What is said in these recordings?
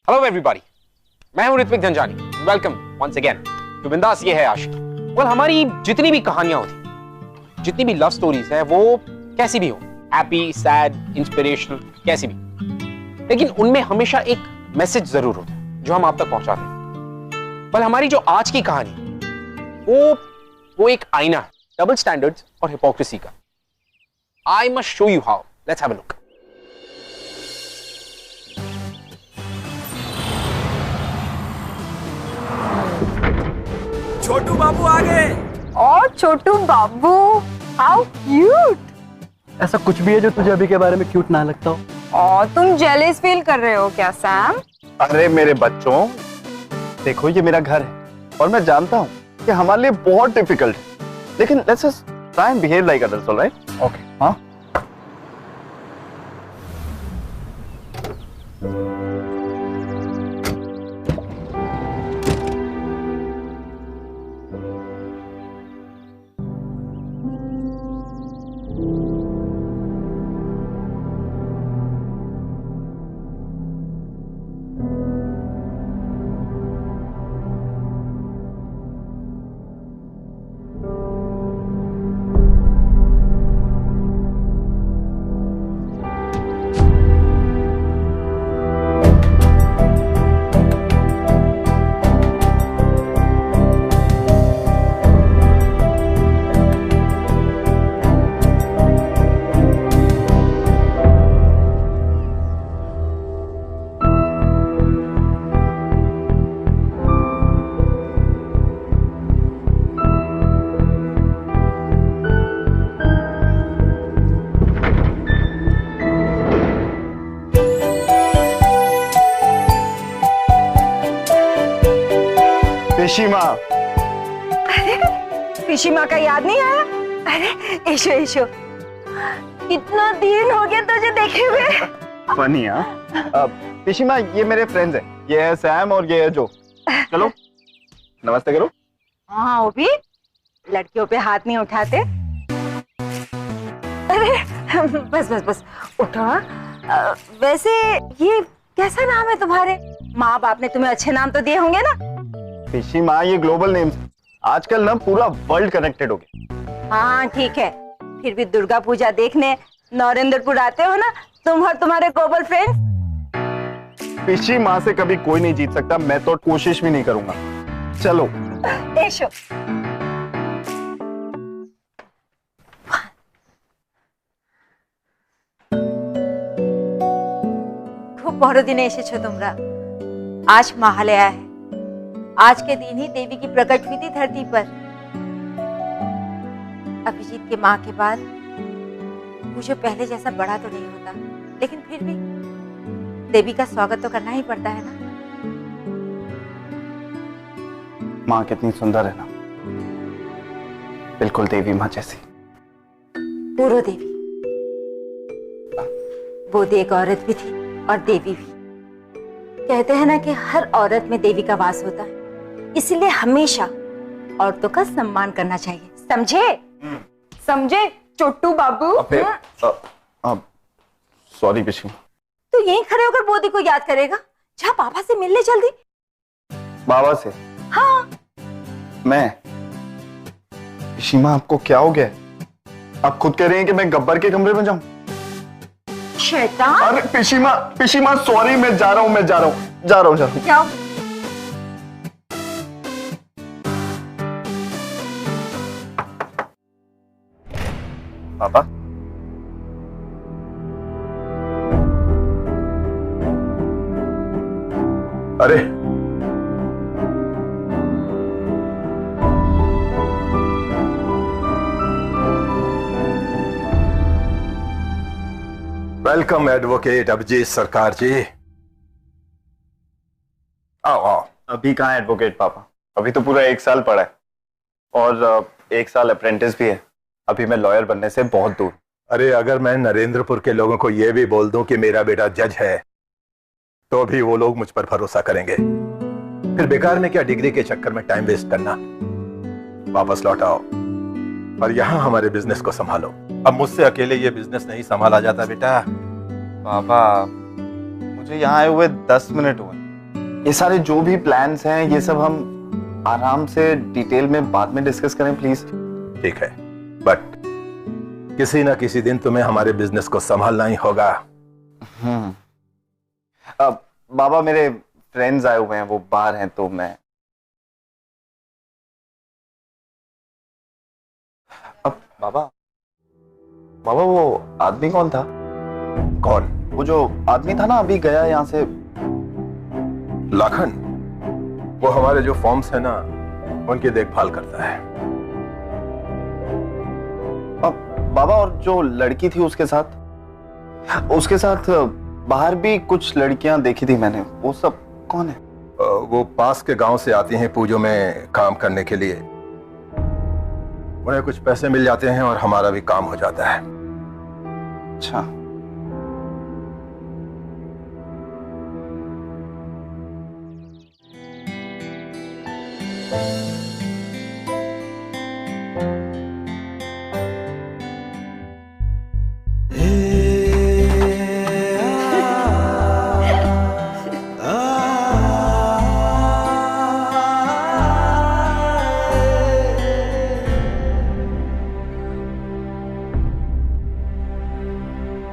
Hello everybody, मैं हूं Ritvik Dhanjani. Welcome once again to Bindass ये है आशिक। वेल, हमारी जितनी भी कहानियां होती, जितनी भी लव स्टोरीज है, वो कैसी भी हो, हैप्पी, सैड, इंस्पिरेशनल, कैसी भी, लेकिन उनमें हमेशा एक मैसेज जरूर होता है जो हम आप तक पहुंचाते हैं। पर हमारी जो आज की कहानी, वो एक आईना है डबल स्टैंडर्ड्स और हिपोक्रेसी का। I must show you how. Let's have a look. Chhotu बाबू आ गए। और छोटू बाबू, हाउ क्यूट। ऐसा कुछ भी है जो तुझे अभी के बारे में क्यूट ना लगता हो? और तुम जेलस फील कर रहे हो क्या सैम? अरे मेरे बच्चों, देखो ये मेरा घर है और मैं जानता हूँ कि हमारे लिए बहुत डिफिकल्ट है, लेकिन let's just try and behave like adults, alright? Okay, हाँ? पिशीमा। पिशीमा का याद नहीं आया? अरे ईशो ईशो, कितना दिन हो गया तुझे देखे हुए। फनी, हाँ? पिशीमा, ये मेरे फ्रेंड्स हैं, ये है सैम और ये है जो। चलो नमस्ते करो। हाँ, वो भी लड़कियों पे हाथ नहीं उठाते। अरे बस बस बस उठो। वैसे ये कैसा नाम है तुम्हारे? माँ बाप ने तुम्हें अच्छे नाम तो दिए होंगे ना? पिशीमा, ये ग्लोबल नेम्स, आजकल ना पूरा वर्ल्ड कनेक्टेड हो गया। हाँ ठीक है, फिर भी दुर्गा पूजा देखने नरेंद्रपुर आते हो ना तुम और तुम्हारे ग्लोबल फ्रेंड्स। पिशीमा से कभी कोई नहीं जीत सकता, मैं तो कोशिश भी नहीं करूंगा। चलो एशो। खूब बड़ो दिन एसेছো তোমরা। आज महालया है। आज के दिन ही देवी की प्रकट हुई थी धरती पर। अभिजीत के माँ के बाद मुझे पहले जैसा बड़ा तो नहीं होता, लेकिन फिर भी देवी का स्वागत तो करना ही पड़ता है ना। माँ कितनी सुंदर है ना, बिल्कुल देवी माँ जैसी। पूरो देवी, वो एक औरत भी थी और देवी भी। कहते हैं ना कि हर औरत में देवी का वास होता है, इसलिए हमेशा औरतों का सम्मान करना चाहिए, समझे? समझे छोटू बाबू? सॉरी पिशीमा। तो यहीं खड़े होकर बोधी को याद करेगा। जा पापा से मिलने जल्दी। बाबा से? हाँ। मैं? पिशीमा, आपको क्या हो गया? आप खुद कह रही हैं कि मैं गब्बर के कमरे में जाऊं? शैतान। अरे पिशीमा सॉरी, मैं जा रहा हूं। जाओ। पापा, अरे वेलकम एडवोकेट अभिजीत सरकार जी। आओ। अभी कहाँ एडवोकेट पापा, अभी तो पूरा 1 साल पड़ा है और 1 साल अप्रेंटिस भी है। अभी मैं लॉयर बनने से बहुत दूर। अरे अगर मैं नरेंद्रपुर के लोगों को यह भी बोल दूं कि मेरा बेटा जज है, तो भी वो लोग मुझ पर भरोसा करेंगे। फिर बेकार में क्या डिग्री के चक्कर में टाइम वेस्ट करना। वापस लौट आओ और यहाँ हमारे बिजनेस को संभालो। अब मुझसे अकेले ये बिजनेस नहीं संभाला जाता बेटा। पापा, मुझे यहाँ आए हुए 10 मिनट हुए, ये सारे जो भी प्लान्स हैं ये सब हम आराम से डिटेल में बाद में डिस्कस करें प्लीज। ठीक है, बट किसी ना किसी दिन तुम्हें हमारे बिजनेस को संभालना ही होगा। अब बाबा मेरे फ्रेंड्स आए हुए हैं, वो बाहर हैं, तो मैं अब बाबा वो आदमी कौन था? कौन? वो जो आदमी था ना अभी गया यहाँ से। लाखन, वो हमारे जो फॉर्म्स है ना उनकी देखभाल करता है। अब बाबा और जो लड़की थी उसके साथ बाहर भी कुछ लड़कियां देखी थी मैंने, वो सब कौन है? वो पास के गांव से आती हैं पूजों में काम करने के लिए। उन्हें कुछ पैसे मिल जाते हैं और हमारा भी काम हो जाता है। अच्छा,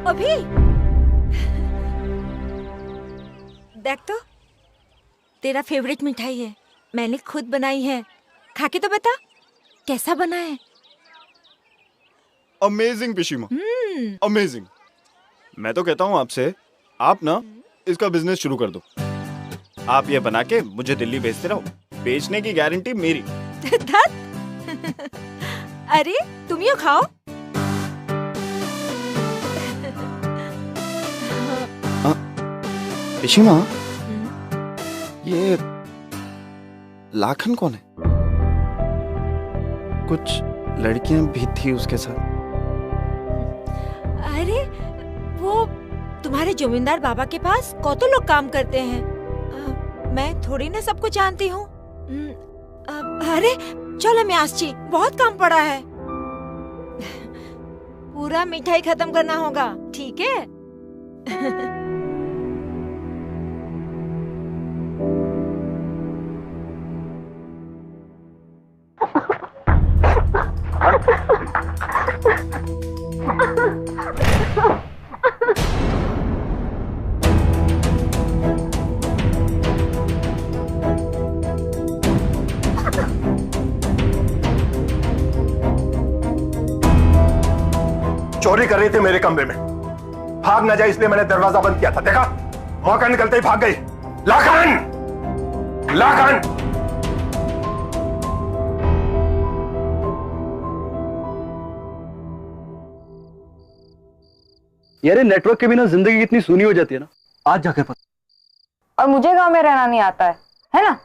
अभी देख तो, तेरा फेवरेट मिठाई है, मैंने खुद बनाई है, खा के तो बता कैसा बना है। अमेजिंग पिशीमा, अमेजिंग। मैं तो कहता हूँ आपसे, आप ना इसका बिजनेस शुरू कर दो। आप ये बना के मुझे दिल्ली भेजते रहो, बेचने की गारंटी मेरी। अरे तुम यो खाओ। पिशीमा, ये लाखन कौन है? कुछ लड़कियां भी थी उसके साथ। अरे वो तुम्हारे जमींदार बाबा के पास कौतो लोग काम करते हैं, मैं थोड़ी ना सबको जानती हूँ। अरे चलो म्यासची, बहुत काम पड़ा है। पूरा मिठाई खत्म करना होगा, ठीक है? चोरी कर रही थी मेरे कमरे में, भाग ना जाए इसलिए मैंने दरवाजा बंद किया था। देखा, मौका निकलते ही भाग गई। लाखन, लाखन! यार नेटवर्क के बिना जिंदगी कितनी सूनी हो जाती है ना, आज जाकर पता। और मुझे गांव में रहना नहीं आता है ना?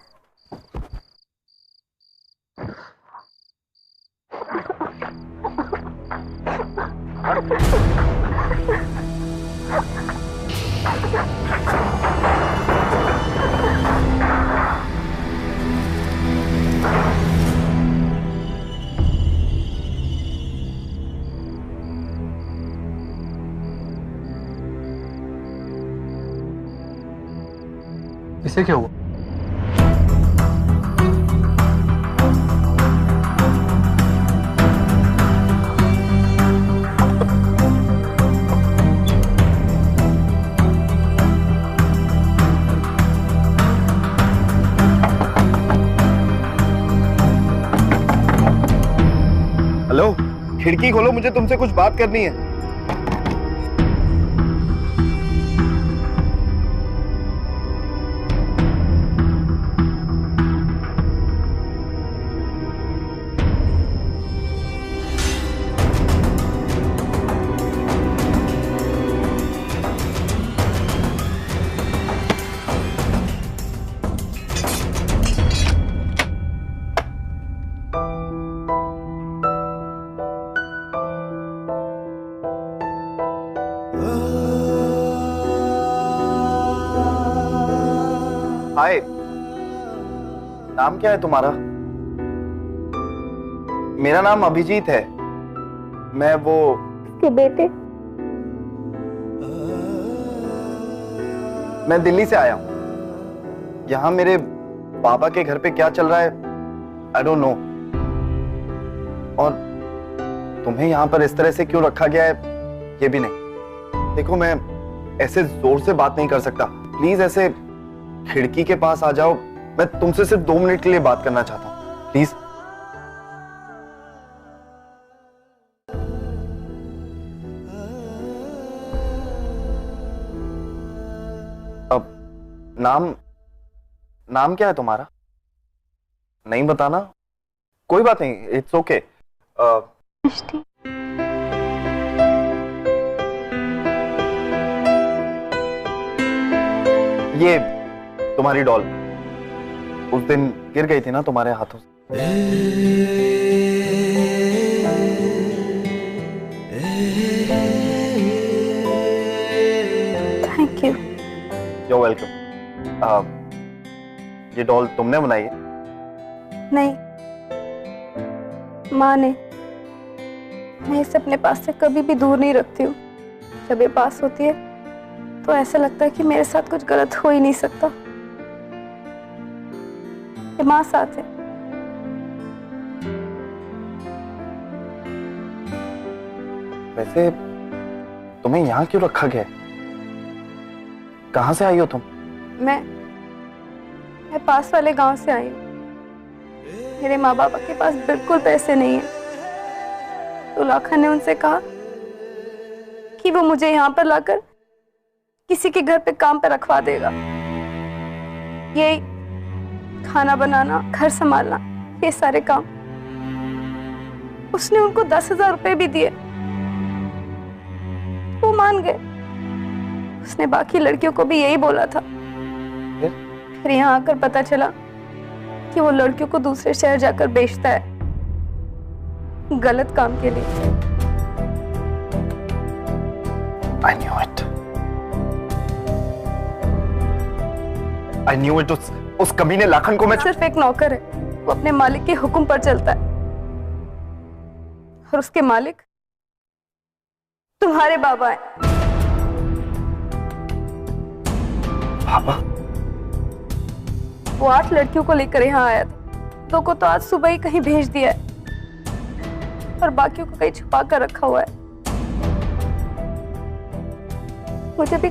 इसे क्या हुआ? हेलो, खिड़की खोलो, मुझे तुमसे कुछ बात करनी है। हाय, नाम क्या है तुम्हारा? मेरा नाम अभिजीत है, मैं वो के बेटे। मैं दिल्ली से आया हूं। यहाँ मेरे पापा के घर पे क्या चल रहा है आई डोंट नो, और तुम्हें यहाँ पर इस तरह से क्यों रखा गया है ये भी नहीं। देखो मैं ऐसे जोर से बात नहीं कर सकता, प्लीज ऐसे खिड़की के पास आ जाओ, मैं तुमसे सिर्फ 2 मिनट के लिए बात करना चाहता हूँ प्लीज। अब नाम क्या है तुम्हारा? नहीं बताना? कोई बात नहीं, इट्स ओके। ये तुम्हारी डॉल उस दिन गिर गई थी ना तुम्हारे हाथों से। Thank you. You're welcome। ये डॉल तुमने बनाई है? नहीं, माँ ने। मैं इसे अपने पास से कभी भी दूर नहीं रखती हूँ। जब ये पास होती है तो ऐसा लगता है कि मेरे साथ कुछ गलत हो ही नहीं सकता। ये माँ साथ है। वैसे तुम्हें यहाँ क्यों रखा गया है? कहाँ से आई हो तुम? मैं पास वाले गांव से आई हूँ। मेरे माँ बाप के पास बिल्कुल पैसे नहीं है, तो लाखा ने उनसे कहा कि वो मुझे यहाँ पर लाकर किसी के घर पे काम पे रखवा देगा। यही खाना बनाना, घर संभालना, ये सारे काम। उसने उनको 10,000 रुपए भी दिए, वो मान गए। उसने बाकी लड़कियों को भी यही बोला था। फिर यहाँ आकर पता चला कि वो लड़कियों को दूसरे शहर जाकर बेचता है, गलत काम के लिए। I knew it. I knew it। उस कमीने लाखन को मैं सिर्फ एक नौकर है, वो अपने मालिक के हुक्म पर चलता है, और उसके मालिक तुम्हारे बाबा हैं। पापा? वो 8 लड़कियों को लेकर यहाँ आया था। 2 को तो आज सुबह ही कहीं भेज दिया है, और बाकियों को कहीं छुपा कर रखा हुआ है। मुझे भी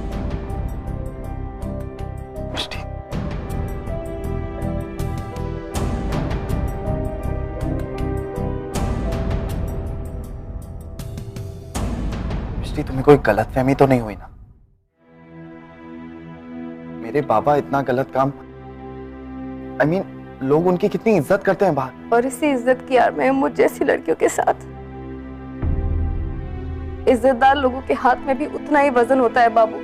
मिष्टी, तुम्हें कोई गलतफहमी तो नहीं हुई ना? मेरे बाबा इतना गलत काम, I mean, लोग उनकी कितनी इज्जत करते हैं बाहर, और इसी इज्जत की आड़ में मुझ जैसी लड़कियों के साथ इज्जतदार लोगों के हाथ में भी उतना ही वजन होता है बाबू।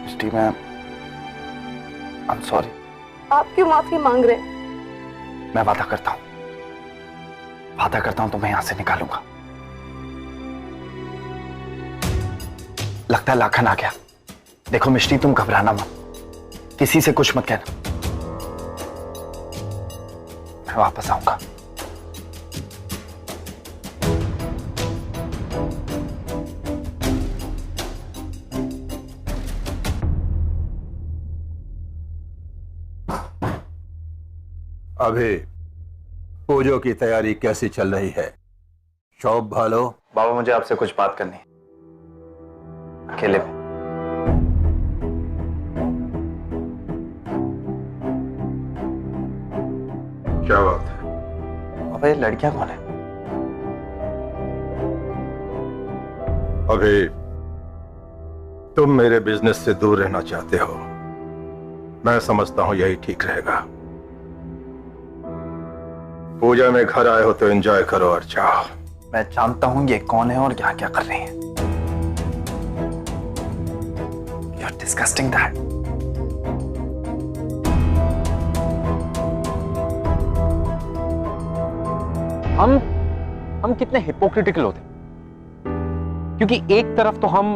मिष्टी, मैं I'm sorry। आप क्यों माफी मांग रहे हैं? मैं वादा करता हूं तुम्हें यहां से निकालूंगा। लगता है लाखन आ गया। देखो मिष्टी, तुम घबराना मत, किसी से कुछ मत कहना, मैं वापस आऊंगा। अभी पूजो की तैयारी कैसी चल रही है? शौक भालो। बाबा, मुझे आपसे कुछ बात करनी है, अकेले में। क्या बात है? बाबा, ये लड़कियां कौन है? अभी तुम मेरे बिजनेस से दूर रहना चाहते हो, मैं समझता हूं यही ठीक रहेगा। पूजा में घर आए हो तो एंजॉय करो और जाओ। मैं जानता हूं ये कौन है और यहाँ क्या कर रही है। You're disgusting, Dad। हम कितने हिपोक्रिटिकल होते हैं, क्योंकि एक तरफ तो हम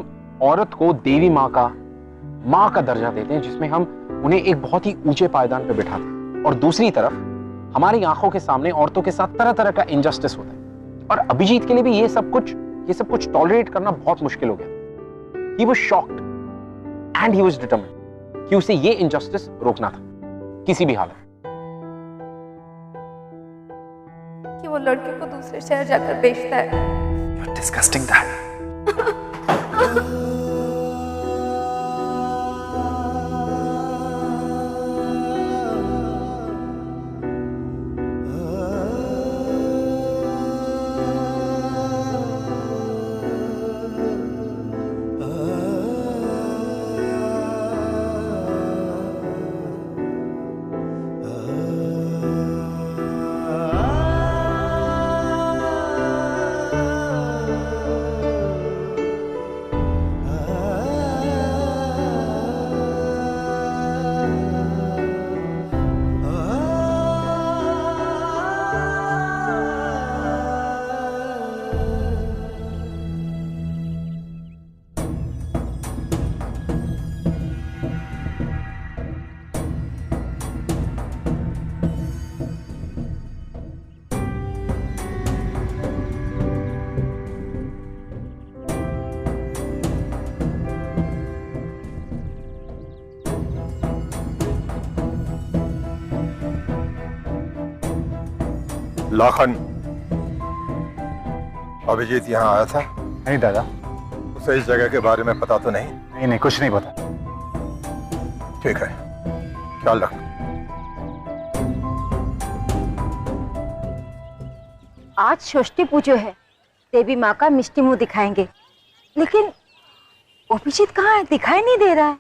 औरत को देवी माँ का दर्जा देते हैं, जिसमें हम उन्हें एक बहुत ही ऊंचे पायदान पर बिठाते हैं, और दूसरी तरफ हमारी आंखों के सामने औरतों के साथ तरह तरह का इनजस्टिस होता है। और अभिजीत के लिए भी ये सब कुछ टॉलरेट करना बहुत मुश्किल हो गया। He was shocked and he was determined। कि उसे ये इनजस्टिस रोकना था किसी भी हालत में। कि वो लड़के को दूसरे शहर जाकर बेचता है। You're disgusting that. Lakhan, Abhijit यहाँ आया था? नहीं दादा। उसे इस जगह के बारे में पता तो नहीं? नहीं नहीं, कुछ नहीं पता। ठीक है, ख्याल रख। आज षष्ठी पूजो है, देवी माँ का मिष्टी मुंह दिखाएंगे, लेकिन अभिजीत कहाँ है? दिखाई नहीं दे रहा है।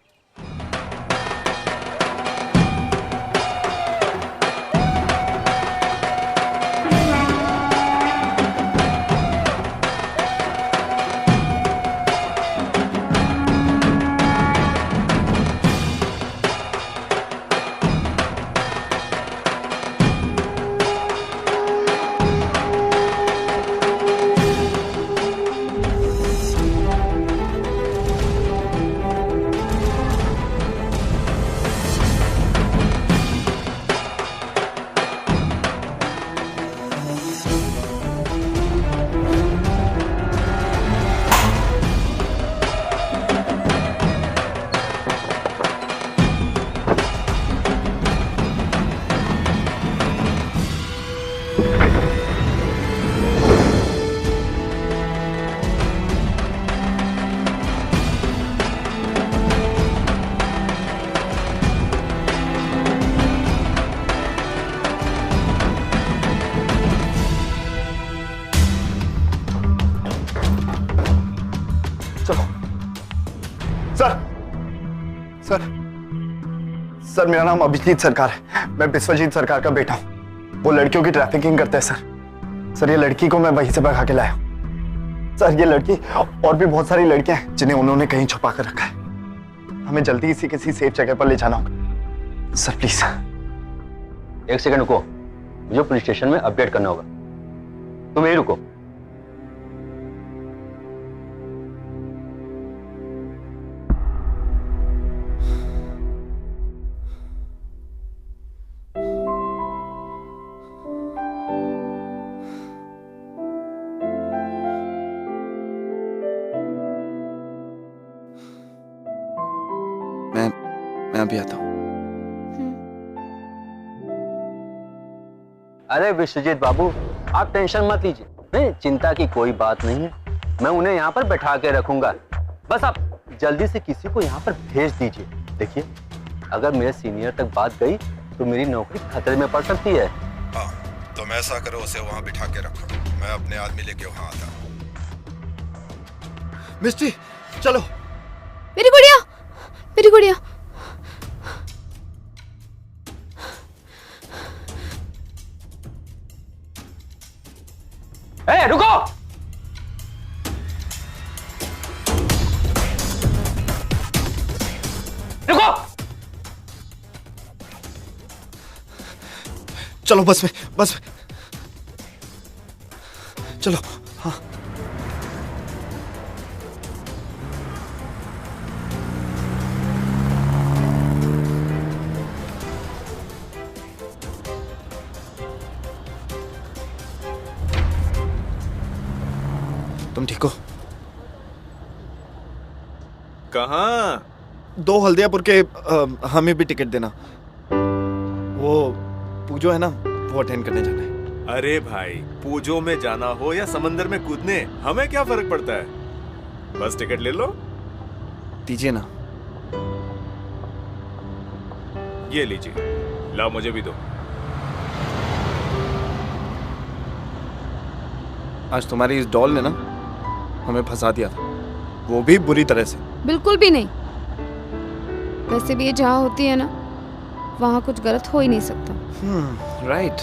सर मेरा नाम अभिजीत सरकार है। मैं विश्वजीत सरकार का बेटा हूँ। वो लड़कियों की ट्रैफिकिंग करते हैं सर। ये लड़की को मैं वहीं से भगा के लाया हूँ। सर ये लड़की और भी बहुत सारी लड़कियां हैं जिन्हें उन्होंने कहीं छुपा कर रखा है। हमें जल्दी इसी किसी सेफ जगह पर ले जाना होगा सर, प्लीज। एक सेकंड रुको, मुझे पुलिस स्टेशन में अपडेट करना होगा। तुम यहीं रुको। मैं अभी आता हूँ। अरे विश्वजीत बाबू, आप टेंशन मत लीजिए। नहीं, चिंता की कोई बात नहीं है। मैं उन्हें यहाँ पर बैठा के रखूंगा। बस आप जल्दी से किसी को यहाँ पर भेज दीजिए। देखिए, अगर मेरे सीनियर तक बात गई तो मेरी नौकरी खतरे में पड़ सकती है। हाँ, तुम ऐसा करो, उसे वहाँ बिठा के रखो। मैं अपने आदमी लेके वहाँ आता हूँ। मिस्टी, चलो। मेरी गुड़िया, मेरी गुड़िया। ए, रुको। रुको। चलो बस में, बस में। चलो। हाँ। तुम ठीक हो? कहाँ? 2 हल्दियापुर के हमें भी टिकट देना। वो पूजो है ना, वो अटेंड करने जाना है। अरे भाई, पूजो में जाना हो या समंदर में कूदने, हमें क्या फर्क पड़ता है? बस टिकट ले लो। दीजिए ना। ये लीजिए, लाओ मुझे भी दो। आज तुम्हारी इस डॉल ने ना हमें फंसा दिया था, वो भी बुरी तरह से। बिल्कुल भी नहीं। वैसे भी ये जहाँ होती है ना, वहाँ कुछ गलत हो ही नहीं सकता। राइट।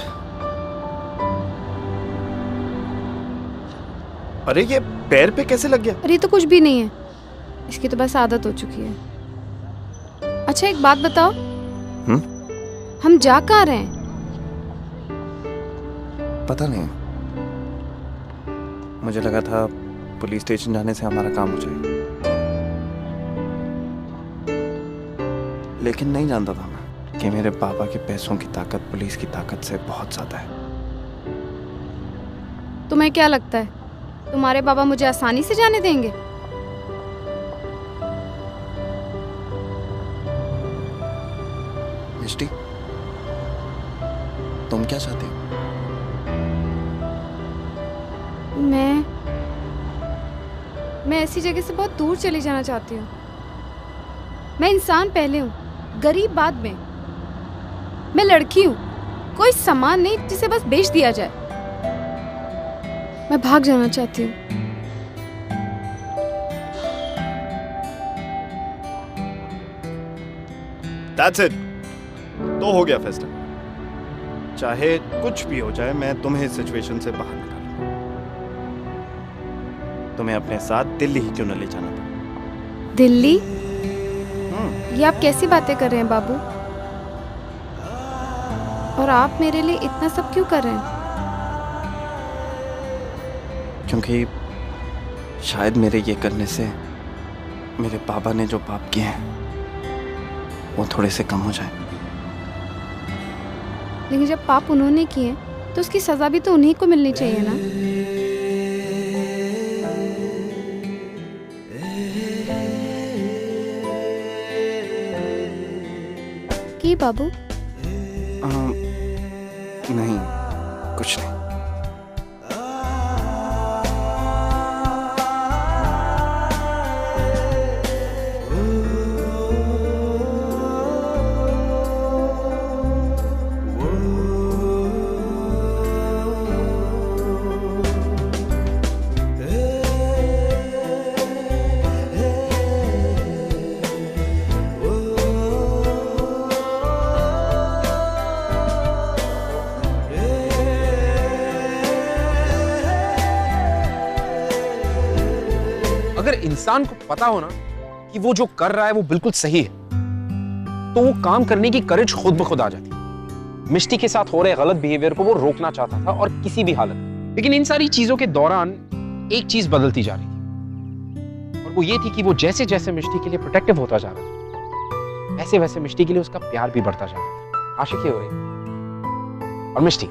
अरे ये पैर पे कैसे लग गया? अरे ये तो कुछ भी नहीं है, इसकी तो बस आदत हो चुकी है। अच्छा एक बात बताओ, हम जा कहाँ रहे हैं? पता नहीं, मुझे लगा था पुलिस स्टेशन जाने से हमारा काम हो जाएगा, लेकिन नहीं जानता था मैं कि मेरे पापा के पैसों की ताकत पुलिस की ताकत से बहुत ज्यादा है। तुम्हें क्या लगता है तुम्हारे बाबा मुझे आसानी से जाने देंगे? मिष्टी, तुम क्या चाहते हो? मैं ऐसी जगह से बहुत दूर चली जाना चाहती हूँ। मैं इंसान पहले हूँ, गरीब बाद में। मैं लड़की हूँ, कोई सामान नहीं जिसे बस बेच दिया जाए। मैं भाग जाना चाहती हूँ। That's it. तो हो गया फैसला। चाहे कुछ भी हो जाए, मैं तुम्हें इस सिचुएशन से बाहर निकालूंगा। तुम्हें अपने साथ दिल्ली ही क्यों न ले जाना था? दिल्ली? ये आप कैसी बातें कर रहे हैं बाबू? और आप मेरे लिए इतना सब क्यों कर रहे हैं? क्योंकि शायद मेरे ये करने से मेरे पापा ने जो पाप किए हैं वो थोड़े से कम हो जाए। लेकिन जब पाप उन्होंने किए तो उसकी सजा भी तो उन्हीं को मिलनी चाहिए ना। की बाबू? नहीं, कुछ नहीं। अगर इंसान को पता हो ना कि वो जो कर रहा है वो बिल्कुल सही है, तो वो काम करने की करेज खुद ब खुद आ जाती है। मिष्टी के साथ हो रहे गलत बिहेवियर को वो रोकना चाहता था और किसी भी हालत में, लेकिन इन सारी चीजों के दौरान एक चीज बदलती जा रही थी, और वो ये थी कि वो जैसे जैसे मिष्टी के लिए प्रोटेक्टिव होता जा रहा था, वैसे वैसे मिष्टी के लिए उसका प्यार भी बढ़ता जा रहा था। आशिकी हो रही। और मिष्टी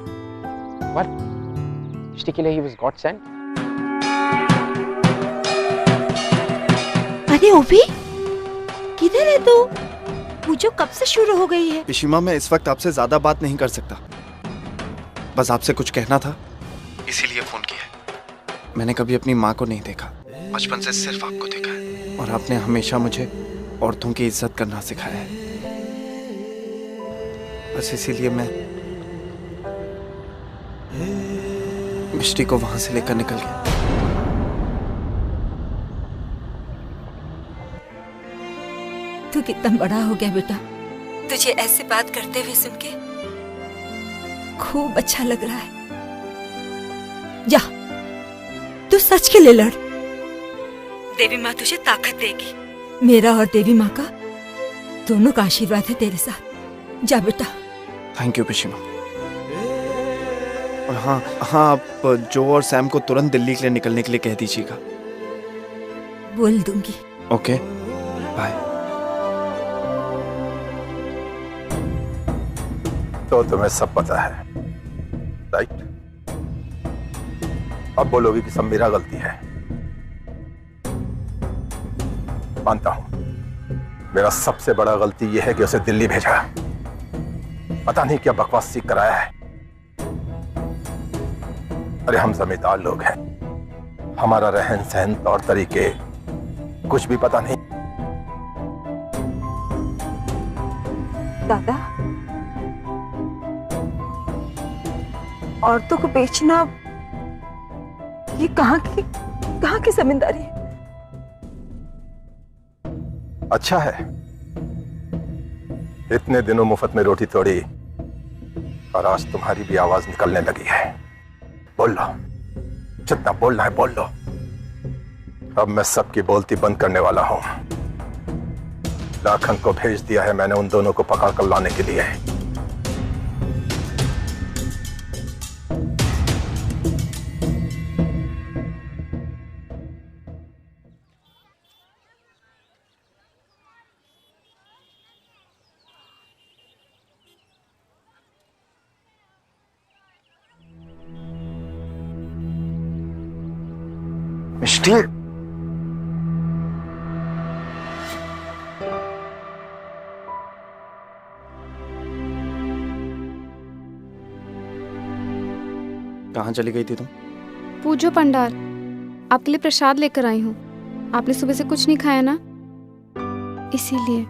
के लिए ही वाज गॉड सेंट। अरे ओवी, किधर है तू? पूजो कब से शुरू हो गई है? पिशिमा, मैं इस वक्त आपसे ज्यादा बात नहीं कर सकता। बस आपसे कुछ कहना था, इसीलिए फोन किया है। मैंने कभी अपनी माँ को नहीं देखा, बचपन से सिर्फ आपको देखा है, और आपने हमेशा मुझे औरतों की इज्जत करना सिखाया है। बस इसीलिए मैं मिष्टी को वहां से लेकर निकल गया। तू कितना बड़ा हो गया बेटा, तुझे ऐसे बात करते हुए सुन के खूब अच्छा लग रहा है। जा, तू सच के लिए लड़। देवी माँ तुझे ताकत देगी। मेरा और देवी माँ का दोनों का आशीर्वाद है तेरे साथ। जा बेटा। थैंक यू पिशिमा। और हाँ, आप जो और सैम को तुरंत दिल्ली के लिए निकलने के लिए कह दीजिएगा। बोल दूंगी। Okay, bye. तो तुम्हें सब पता है, राइट? अब बोलोगे कि सब मेरा गलती है। मानता हूं, मेरा सबसे बड़ा गलती यह है कि उसे दिल्ली भेजा। पता नहीं क्या बकवास सीख कराया है। अरे हम जमींदार लोग हैं, हमारा रहन सहन तौर तरीके कुछ भी पता नहीं। दादा, औरतों को बेचना ये कहाँ की जमींदारी है? अच्छा है, इतने दिनों मुफ्त में रोटी तोड़ी और आज तुम्हारी भी आवाज निकलने लगी है। बोल लो, जितना बोलना है बोल लो। अब मैं सबकी बोलती बंद करने वाला हूं। लाखन को भेज दिया है मैंने उन दोनों को पकड़ कर लाने के लिए। मिष्टी, कहाँ चली गई थी तुम? पूजो पंडाल, आपके लिए प्रसाद लेकर आई हूँ। आपने सुबह से कुछ नहीं खाया ना, इसीलिए।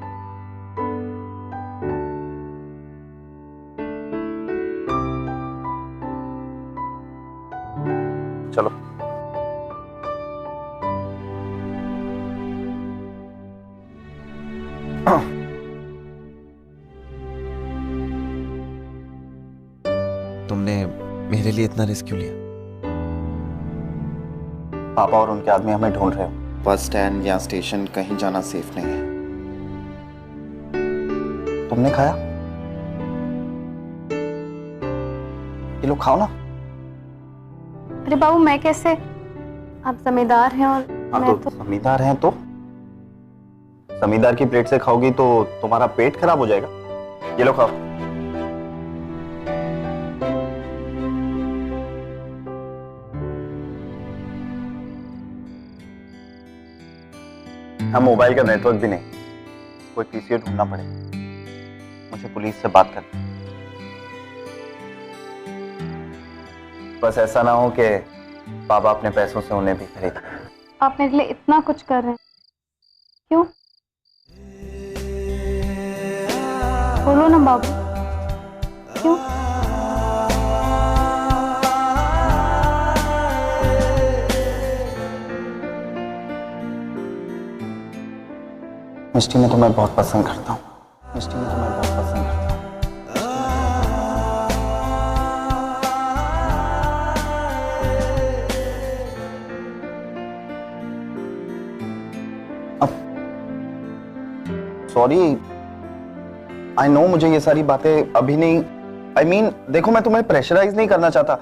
चलो। तुमने मेरे लिए इतना रिस्क क्यों लिया? पापा और उनके आदमी हमें ढूंढ रहे हो। बस स्टैंड या स्टेशन कहीं जाना सेफ नहीं है। तुमने खाया? ये लो खाओ ना। अरे बाबू, मैं कैसे? आप जमींदार हैं और मैं तो जमींदार हैं तो जमींदार की प्लेट से खाओगी तो तुम्हारा पेट खराब हो जाएगा। ये लो खाओ। हम मोबाइल का नेटवर्क भी नहीं, कोई पीसीओ ढूंढना पड़ेगा। मुझे पुलिस से बात करनी। बस ऐसा ना हो कि बाबा अपने पैसों से उन्हें भी खरीद। आप मेरे लिए इतना कुछ कर रहे हैं, क्यों? बोलो ना बाबू, क्यों? मिष्टी, मैं तुम्हें बहुत पसंद करता हूँ। मिष्टी, मैं तुम्हें बहुत पसंद करता हूँ। सॉरी, आई नो मुझे ये सारी बातें अभी नहीं, I mean, देखो मैं तुम्हें प्रेशराइज नहीं करना चाहता।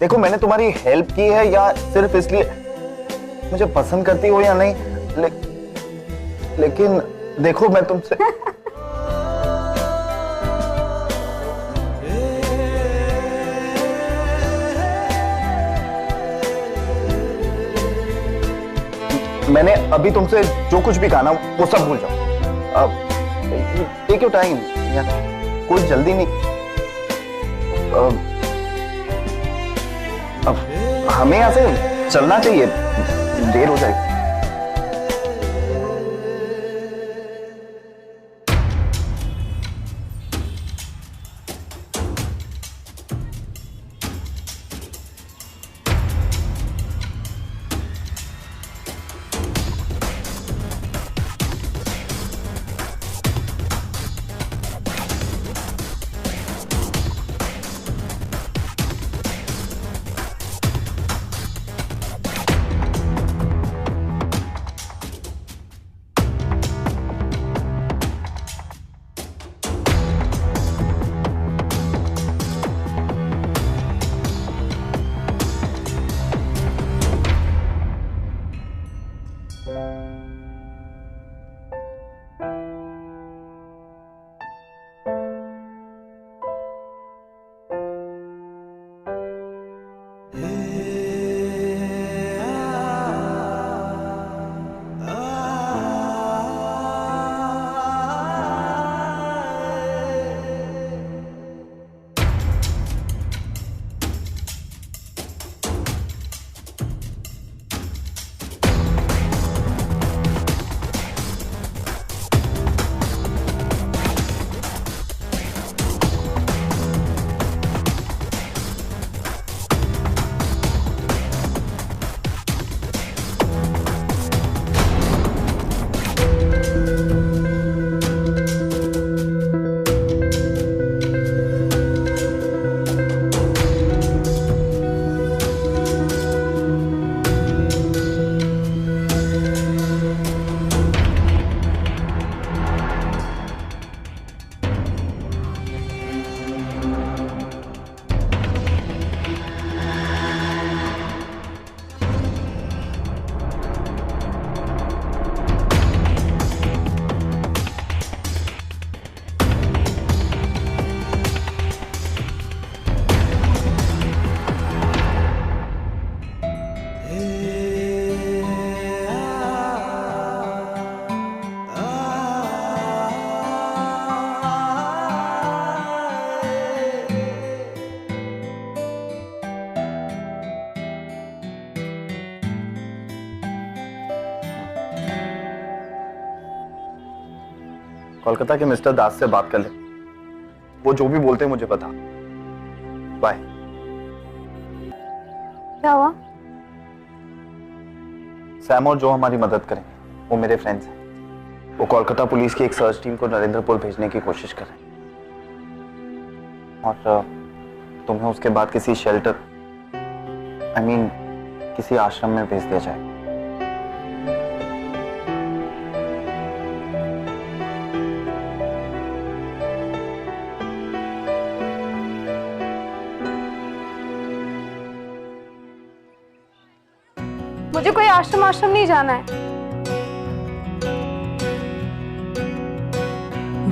देखो मैंने तुम्हारी हेल्प की है या सिर्फ इसलिए मुझे पसंद करती हो या नहीं, लेकिन देखो मैं तुमसे मैंने अभी तुमसे जो कुछ भी कहा ना वो सब भूल जाओ। टेक योर टाइम, कोई जल्दी नहीं। अब हमें यहाँ से चलना चाहिए, देर हो जाएगी। कोलकाता के मिस्टर दास से बात कर ले, वो जो भी बोलते हैं मुझे बता। बाय। क्या हुआ? सैम और जो हमारी मदद करेंगे वो मेरे फ्रेंड्स हैं। वो कोलकाता पुलिस की एक सर्च टीम को नरेंद्रपुर भेजने की कोशिश कर रहे हैं और तुम्हें उसके बाद किसी शेल्टर किसी आश्रम में भेज दिया जाए। मुझे कोई आश्रम नहीं जाना है।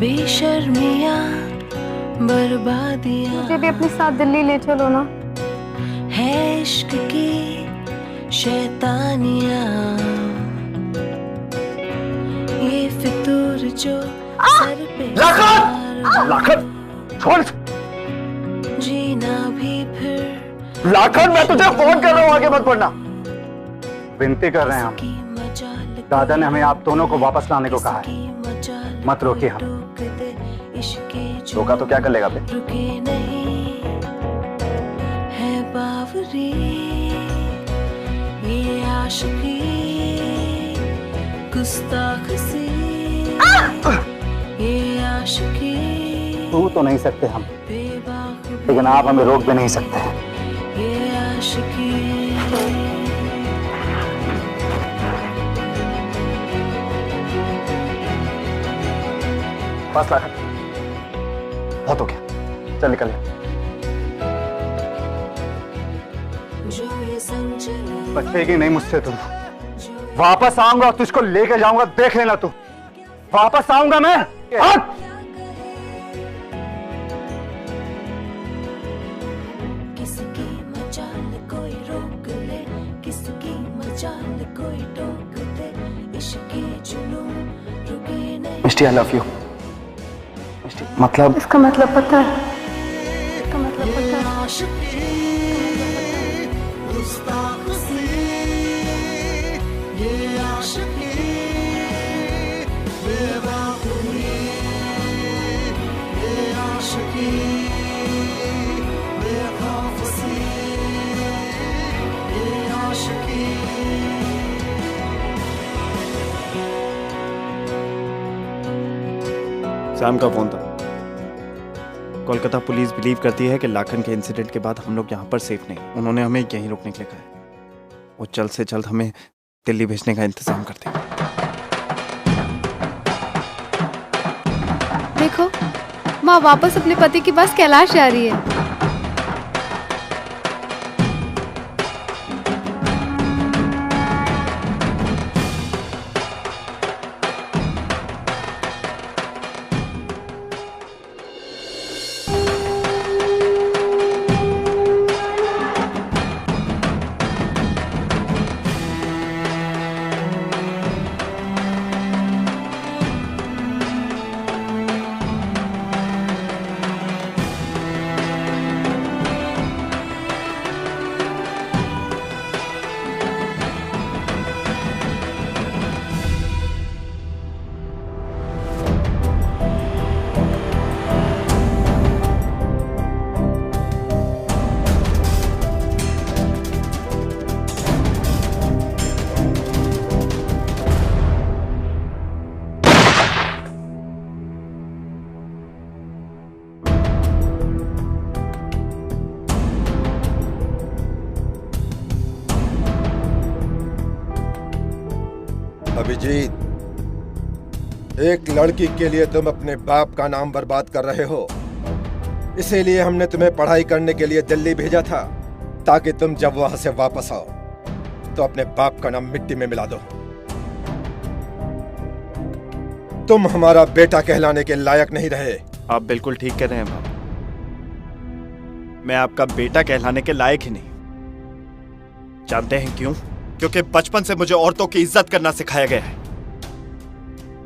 बेशर्मियां बर्बादियां मुझे भी अपने साथ दिल्ली ले चलो ना। है इश्क की शैतानियां, ये फितूर जो सर पे लाखन छोड़। जीना भी फिर लाखन मैं तुझे फोन कर रहा हूँ, आगे मत बढ़ना। विनती कर रहे हैं हम, दादा ने हमें आप दोनों को वापस लाने को कहा है, मत रोकिए हम। रोका तो क्या कर लेगा बे? रुके नहीं है बावरी ये आशिकी गुस्ताख सी ये आशिकी। तू तो नहीं सकते हम, लेकिन आप हमें रोक भी नहीं सकते। ये आशिकी बस लाखन, बहुत हो गया, चल निकल। बचेगी नहीं मुझसे तुम। वापस आऊंगा और तुझको लेके जाऊंगा, देख लेना तू। वापस आऊंगा मैं। किसकी मजाल कोई रोक ले, किसकी मजाल कोई टोक दे, इश्क के जुनून रुके नहीं। मिष्टी आई लव यू। मिष्टी मतलब इसका मतलब पता है, इसका मतलब पता है। सैम का फोन था। कोलकाता पुलिस बिलीव करती है कि लाखन के इंसिडेंट के बाद हम लोग यहाँ पर सेफ नहीं। उन्होंने हमें यहीं रुकने के लिए कहा है। वो जल्द से जल्द हमें दिल्ली भेजने का इंतजाम करते हैं। देखो माँ वापस अपने पति के पास कैलाश जा रही है। अभिजीत, एक लड़की के लिए तुम अपने बाप का नाम बर्बाद कर रहे हो। इसीलिए हमने तुम्हें पढ़ाई करने के लिए दिल्ली भेजा था, ताकि तुम जब वहां से वापस आओ तो अपने बाप का नाम मिट्टी में मिला दो। तुम हमारा बेटा कहलाने के लायक नहीं रहे। आप बिल्कुल ठीक कह रहे हैं बाबा। मैं आपका बेटा कहलाने के लायक ही नहीं। जानते हैं क्यों? क्योंकि बचपन से मुझे औरतों की इज्जत करना सिखाया गया है,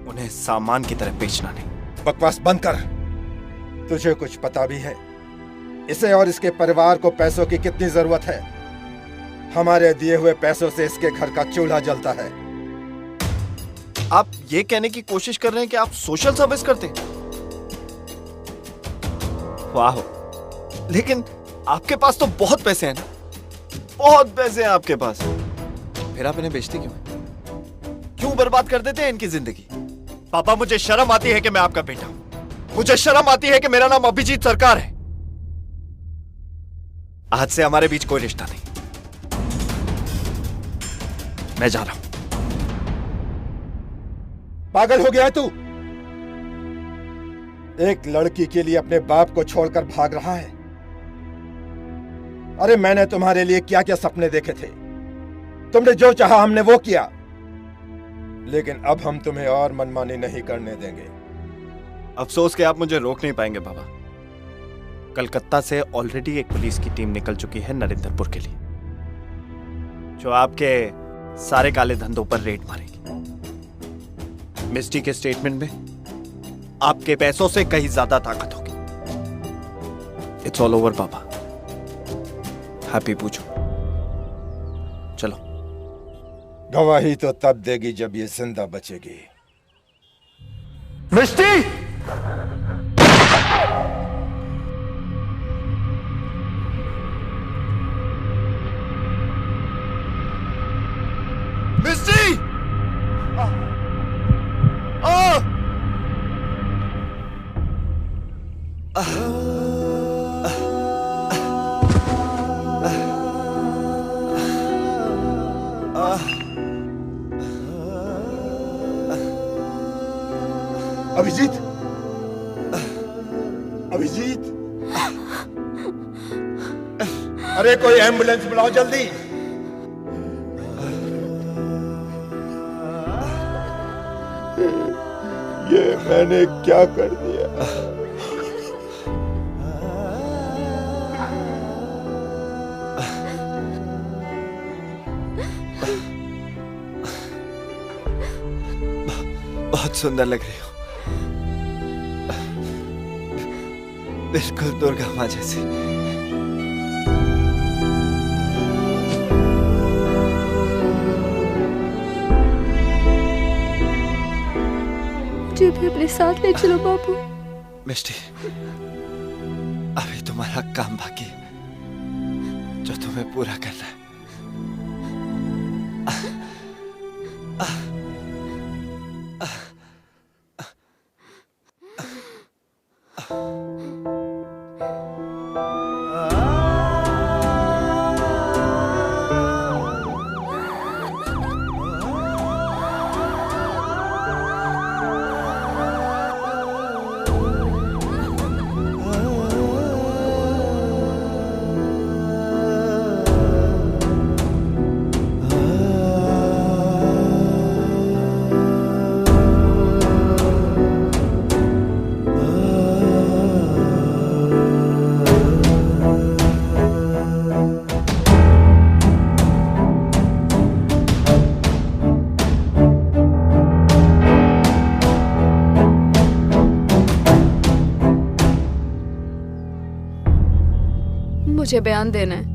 उन्हें सामान की तरह बेचना नहीं। बकवास बंद कर। तुझे कुछ पता भी है इसे और इसके परिवार को पैसों की कितनी जरूरत है? हमारे दिए हुए पैसों से इसके घर का चूल्हा जलता है। आप ये कहने की कोशिश कर रहे हैं कि आप सोशल सर्विस करते हैं? वाह, लेकिन आपके पास तो बहुत पैसे हैं ना, बहुत पैसे हैं आपके पास, फिर आप इन्हें बेचते क्यों? क्यों बर्बाद कर देते हैं इनकी जिंदगी? पापा, मुझे शर्म आती है कि मैं आपका बेटा हूं, मुझे शर्म आती है कि मेरा नाम अभिजीत सरकार है। आज से हमारे बीच कोई रिश्ता नहीं, मैं जा रहा हूं। पागल हो गया है तू? एक लड़की के लिए अपने बाप को छोड़कर भाग रहा है? अरे मैंने तुम्हारे लिए क्या क्या सपने देखे थे, तुमने जो चाहा हमने वो किया, लेकिन अब हम तुम्हें और मनमानी नहीं करने देंगे। अफसोस कि आप मुझे रोक नहीं पाएंगे बाबा। कलकत्ता से ऑलरेडी एक पुलिस की टीम निकल चुकी है नरेंद्रपुर के लिए, जो आपके सारे काले धंधों पर रेड मारेगी। मिस्टी के स्टेटमेंट में आपके पैसों से कहीं ज्यादा ताकत होगी। It's all over Baba, happy पूछो। चलो। गवाही तो तब देगी जब ये जिंदा बचेगी। मिस्टी! मिस्टी! अभिजीत, अभिजीत, अरे कोई एम्बुलेंस बुलाओ जल्दी। ये मैंने क्या कर दिया? बहुत सुंदर लग रही हो, बिल्कुल दुर्गा माँ जैसी। मुझे भी अपने साथ ले चलो बाबू। मिस्टी, अभी तुम्हारा काम बाकी है जो तुम्हें पूरा करना है। मुझे बयान देना है।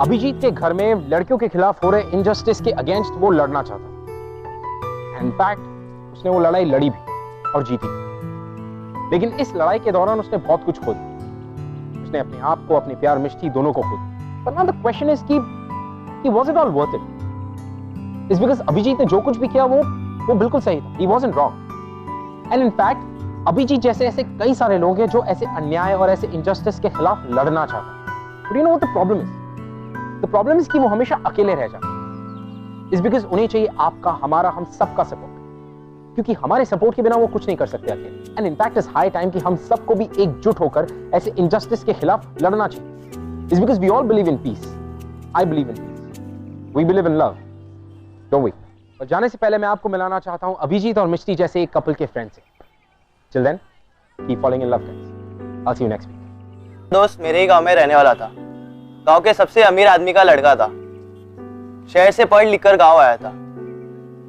अभिजीत के घर में लड़कियों के खिलाफ हो रहे इनजस्टिस के अगेंस्ट वो लड़ना चाहता था। इनफैक्ट उसने वो लड़ाई लड़ी भी और जीती भी। लेकिन इस लड़ाई के दौरान उसने बहुत कुछ खो दिया। उसने अपने आप को, अपने प्यार मिष्टी दोनों को खो दिया। But now the question is कि was it all worth it? It's because Abhijit ने जो कुछ भी किया वो बिल्कुल सही था। He wasn't wrong. And in fact Abhijit जैसे ऐसे कई सारे लोग हैं जो ऐसे अन्याय और ऐसे इनजस्टिस के खिलाफ लड़ना चाहते हैं। But you know what the problem is? The problem is कि वो हमेशा अकेले रह जाते हैं। इज बिकॉज उन्हें चाहिए आपका, हमारा, हम सबका सपोर्ट, क्योंकि हमारे सपोर्ट के बिना वो कुछ नहीं कर सकते अकेले। And in fact is high time कि हम सबको भी एकजुट होकर ऐसे इनजस्टिस के खिलाफ लड़ना चाहिए। Is because we all believe in peace, I believe in peace, we believe in love, don't we? और जाने से पहले मैं आपको मिलाना चाहता हूं अभिजीत और मिष्टी जैसे एक कपल के फ्रेंड से। Till then keep following in love guys, I see you next week. दोस्त मेरे ही गांव में रहने वाला था। गांव के सबसे अमीर आदमी का लड़का था। शहर से पढ़ लिख कर गाँव आया था।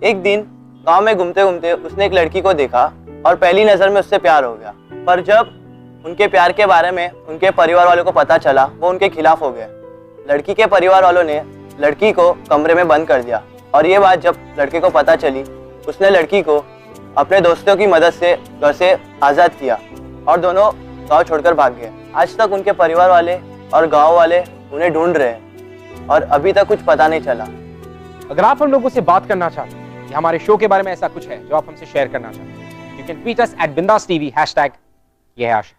एक दिन गांव में घूमते घूमते उसने एक लड़की को देखा और पहली नजर में उससे प्यार हो गया। पर जब उनके प्यार के बारे में उनके परिवार वालों को पता चला, वो उनके खिलाफ हो गए। लड़की के परिवार वालों ने लड़की को कमरे में बंद कर दिया और ये बात जब लड़के को पता चली, उसने लड़की को अपने दोस्तों की मदद से घर से आज़ाद किया और दोनों गांव छोड़कर भाग गए। आज तक उनके परिवार वाले और गांव वाले उन्हें ढूंढ रहे हैं और अभी तक कुछ पता नहीं चला। अगर आप हम लोगों से बात करना चाहते हैं या हमारे शो के बारे में ऐसा कुछ है जो आप हमसे शेयर करना चाहते हैं, you can tweet us @bindaas-tv #ये है आशिक।